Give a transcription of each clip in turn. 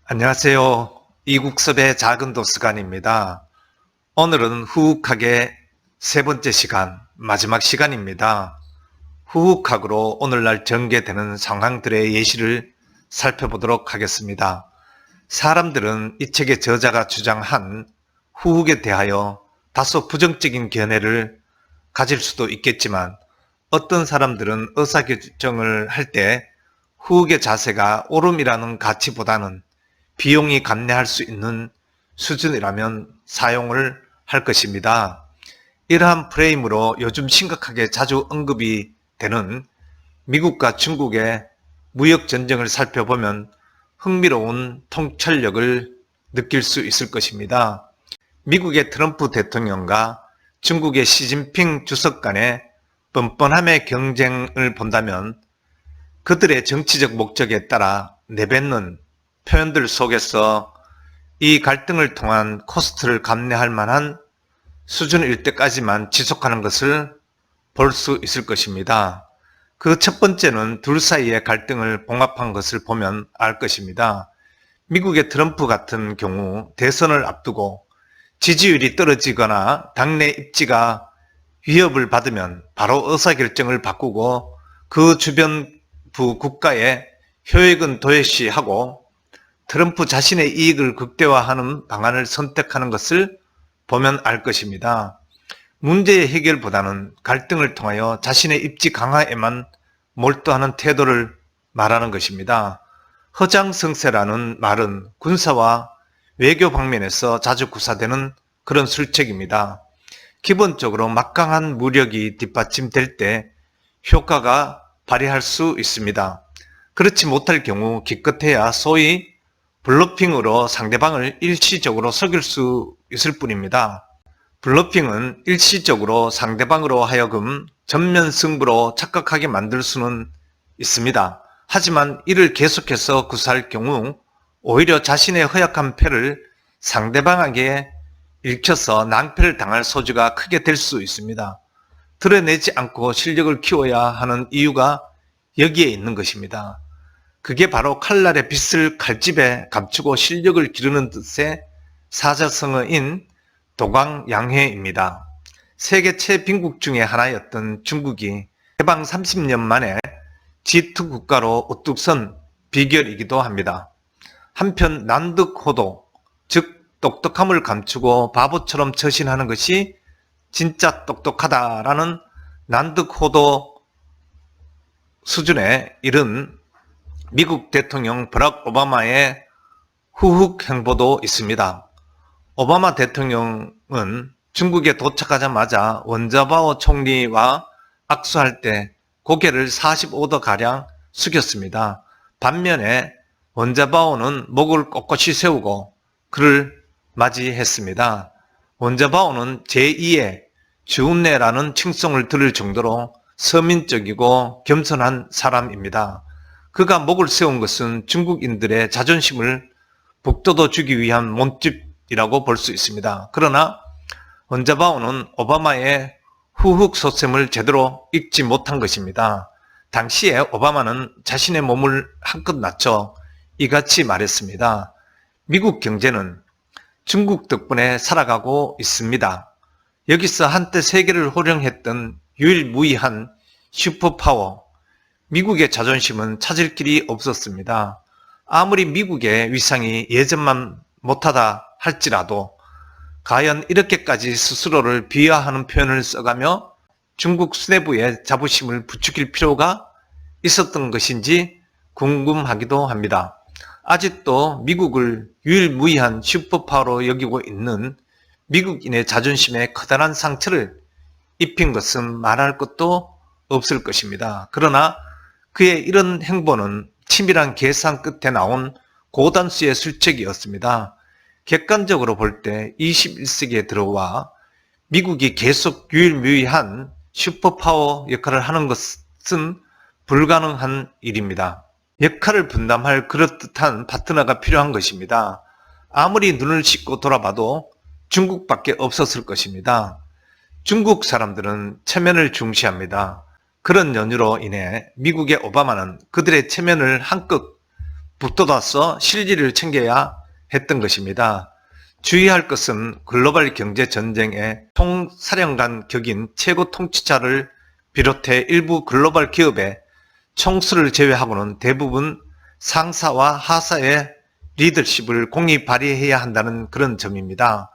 안녕하세요. 이국섭의 작은 도서관입니다. 오늘은 후욱학의 세 번째 시간, 마지막 시간입니다. 후욱학으로 오늘날 전개되는 상황들의 예시를 살펴보도록 하겠습니다. 사람들은 이 책의 저자가 주장한 후욱에 대하여 다소 부정적인 견해를 가질 수도 있겠지만 어떤 사람들은 의사결정을 할 때 후욱의 자세가 옳음이라는 가치보다는 비용이 감내할 수 있는 수준이라면 사용을 할 것입니다. 이러한 프레임으로 요즘 심각하게 자주 언급이 되는 미국과 중국의 무역 전쟁을 살펴보면 흥미로운 통찰력을 느낄 수 있을 것입니다. 미국의 트럼프 대통령과 중국의 시진핑 주석 간의 뻔뻔함의 경쟁을 본다면 그들의 정치적 목적에 따라 내뱉는 표현들 속에서 이 갈등을 통한 코스트를 감내할 만한 수준일 때까지만 지속하는 것을 볼 수 있을 것입니다. 그 첫 번째는 둘 사이의 갈등을 봉합한 것을 보면 알 것입니다. 미국의 트럼프 같은 경우 대선을 앞두고 지지율이 떨어지거나 당내 입지가 위협을 받으면 바로 의사결정을 바꾸고 그 주변부 국가에 효액은 도외시하고 트럼프 자신의 이익을 극대화하는 방안을 선택하는 것을 보면 알 것입니다. 문제의 해결보다는 갈등을 통하여 자신의 입지 강화에만 몰두하는 태도를 말하는 것입니다. 허장성세라는 말은 군사와 외교 방면에서 자주 구사되는 그런 술책입니다. 기본적으로 막강한 무력이 뒷받침될 때 효과가 발휘할 수 있습니다. 그렇지 못할 경우 기껏해야 소위 블러핑으로 상대방을 일시적으로 속일 수 있을 뿐입니다. 블러핑은 일시적으로 상대방으로 하여금 전면 승부로 착각하게 만들 수는 있습니다. 하지만 이를 계속해서 구사할 경우 오히려 자신의 허약한 패를 상대방에게 읽혀서 낭패를 당할 소지가 크게 될 수 있습니다. 드러내지 않고 실력을 키워야 하는 이유가 여기에 있는 것입니다. 그게 바로 칼날의 빛을 칼집에 감추고 실력을 기르는 뜻의 사자성어인 도광양회입니다. 세계 최빈국 중의 하나였던 중국이 해방 30년 만에 G2 국가로 우뚝 선 비결이기도 합니다. 한편 난득호도, 즉 똑똑함을 감추고 바보처럼 처신하는 것이 진짜 똑똑하다라는 난득호도 수준에 이른 미국 대통령 버락 오바마의 후훅 행보도 있습니다. 오바마 대통령은 중국에 도착하자마자 원자바오 총리와 악수할 때 고개를 45도가량 숙였습니다. 반면에 원자바오는 목을 꼿꼿이 세우고 그를 맞이했습니다. 원자바오는 제2의 주운내라는 칭송을 들을 정도로 서민적이고 겸손한 사람입니다. 그가 목을 세운 것은 중국인들의 자존심을 북돋워주기 위한 몸집이라고 볼 수 있습니다. 그러나 원자바오는 오바마의 후훅소셈을 제대로 읽지 못한 것입니다. 당시에 오바마는 자신의 몸을 한껏 낮춰 이같이 말했습니다. 미국 경제는 중국 덕분에 살아가고 있습니다. 여기서 한때 세계를 호령했던 유일무이한 슈퍼파워, 미국의 자존심은 찾을 길이 없었습니다. 아무리 미국의 위상이 예전만 못하다 할지라도 과연 이렇게까지 스스로를 비하하는 표현을 써가며 중국 수뇌부의 자부심을 부추길 필요가 있었던 것인지 궁금하기도 합니다. 아직도 미국을 유일무이한 슈퍼파워로 여기고 있는 미국인의 자존심에 커다란 상처를 입힌 것은 말할 것도 없을 것입니다. 그러나 그의 이런 행보는 치밀한 계산 끝에 나온 고단수의 술책이었습니다. 객관적으로 볼 때 21세기에 들어와 미국이 계속 유일무이한 슈퍼파워 역할을 하는 것은 불가능한 일입니다. 역할을 분담할 그럴듯한 파트너가 필요한 것입니다. 아무리 눈을 씻고 돌아봐도 중국밖에 없었을 것입니다. 중국 사람들은 체면을 중시합니다. 그런 연유로 인해 미국의 오바마는 그들의 체면을 한껏 북돋아서 실리를 챙겨야 했던 것입니다. 주의할 것은 글로벌 경제 전쟁의 총사령관 격인 최고 통치자를 비롯해 일부 글로벌 기업의 총수를 제외하고는 대부분 상사와 하사의 리더십을 공히 발휘해야 한다는 그런 점입니다.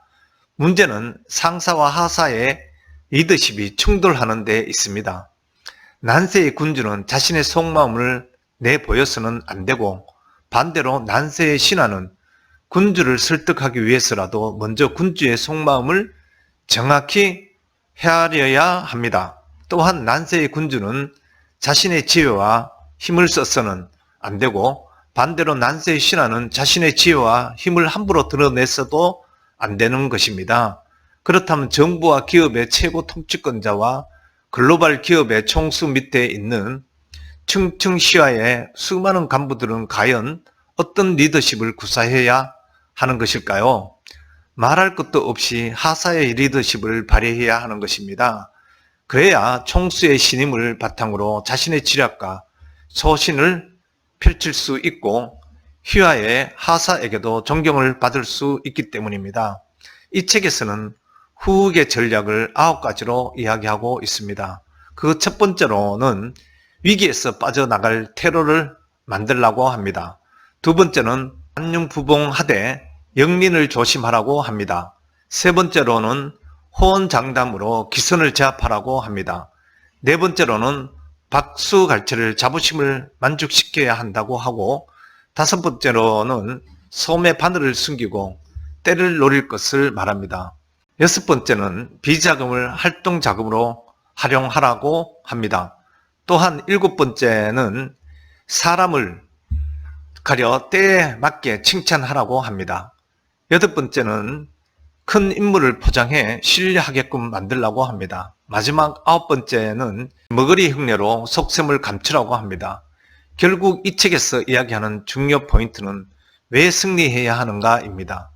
문제는 상사와 하사의 리더십이 충돌하는 데 있습니다. 난세의 군주는 자신의 속마음을 내보여서는 안 되고, 반대로 난세의 신하는 군주를 설득하기 위해서라도 먼저 군주의 속마음을 정확히 헤아려야 합니다. 또한 난세의 군주는 자신의 지혜와 힘을 써서는 안 되고, 반대로 난세의 신하는 자신의 지혜와 힘을 함부로 드러내서도 안 되는 것입니다. 그렇다면 정부와 기업의 최고 통치권자와 글로벌 기업의 총수 밑에 있는 층층시야의 수많은 간부들은 과연 어떤 리더십을 구사해야 하는 것일까요? 말할 것도 없이 하사의 리더십을 발휘해야 하는 것입니다. 그래야 총수의 신임을 바탕으로 자신의 지략과 소신을 펼칠 수 있고 휘하의 하사에게도 존경을 받을 수 있기 때문입니다. 이 책에서는 후흑의 전략을 9가지로 이야기하고 있습니다. 그 첫 번째로는 위기에서 빠져나갈 테러를 만들라고 합니다. 두 번째는 안윤부봉하되 영린을 조심하라고 합니다. 세 번째로는 호언장담으로 기선을 제압하라고 합니다. 네 번째로는 박수갈채를 자부심을 만족시켜야 한다고 하고, 다섯 번째로는 소매 바늘을 숨기고 때를 노릴 것을 말합니다. 여섯 번째는 비자금을 활동자금으로 활용하라고 합니다. 또한 일곱 번째는 사람을 가려 때에 맞게 칭찬하라고 합니다. 여덟 번째는 큰 인물을 포장해 신뢰하게끔 만들라고 합니다. 마지막 아홉 번째는 머거리 흉내로 속셈을 감추라고 합니다. 결국 이 책에서 이야기하는 중요 포인트는 왜 승리해야 하는가입니다.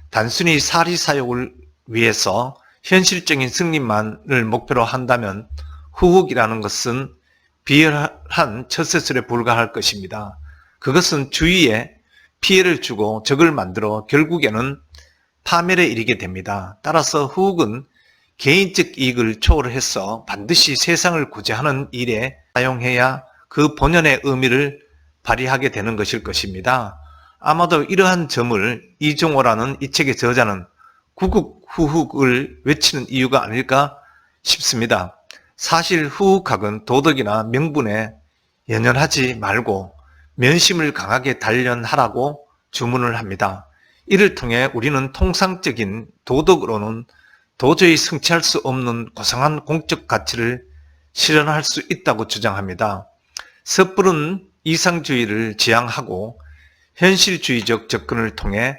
단순히 사리사욕을 위해서 현실적인 승리만을 목표로 한다면 후흑이라는 것은 비열한 처세술에 불과할 것입니다. 그것은 주위에 피해를 주고 적을 만들어 결국에는 파멸에 이르게 됩니다. 따라서 후흑은 개인적 이익을 초월해서 반드시 세상을 구제하는 일에 사용해야 그 본연의 의미를 발휘하게 되는 것일 것입니다. 아마도 이러한 점을 이종호라는 이 책의 저자는 구국 후흑을 외치는 이유가 아닐까 싶습니다. 사실 후흑학은 도덕이나 명분에 연연하지 말고 면심을 강하게 단련하라고 주문을 합니다. 이를 통해 우리는 통상적인 도덕으로는 도저히 성취할 수 없는 고상한 공적 가치를 실현할 수 있다고 주장합니다. 섣부른 이상주의를 지향하고 현실주의적 접근을 통해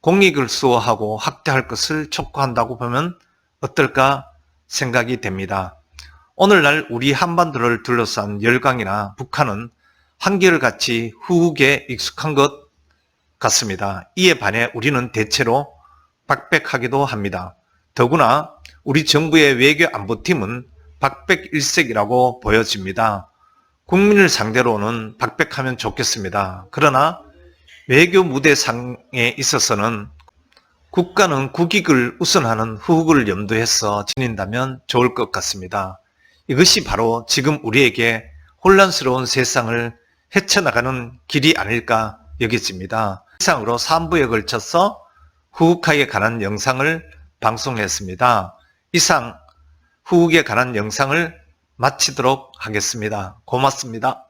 공익을 수호하고 확대할 것을 촉구한다고 보면 어떨까 생각이 됩니다. 오늘날 우리 한반도를 둘러싼 열강이나 북한은 한결같이 후흑에 익숙한 것 같습니다. 이에 반해 우리는 대체로 박백하기도 합니다. 더구나 우리 정부의 외교안보팀은 박백일색이라고 보여집니다. 국민을 상대로는 박백하면 좋겠습니다. 그러나 외교 무대상에 있어서는 국가는 국익을 우선하는 후흑을 염두해서 지닌다면 좋을 것 같습니다. 이것이 바로 지금 우리에게 혼란스러운 세상을 헤쳐나가는 길이 아닐까 여겨집니다. 이상으로 3부에 걸쳐서 후흑학에 관한 영상을 방송했습니다. 이상 후흑에 관한 영상을 마치도록 하겠습니다. 고맙습니다.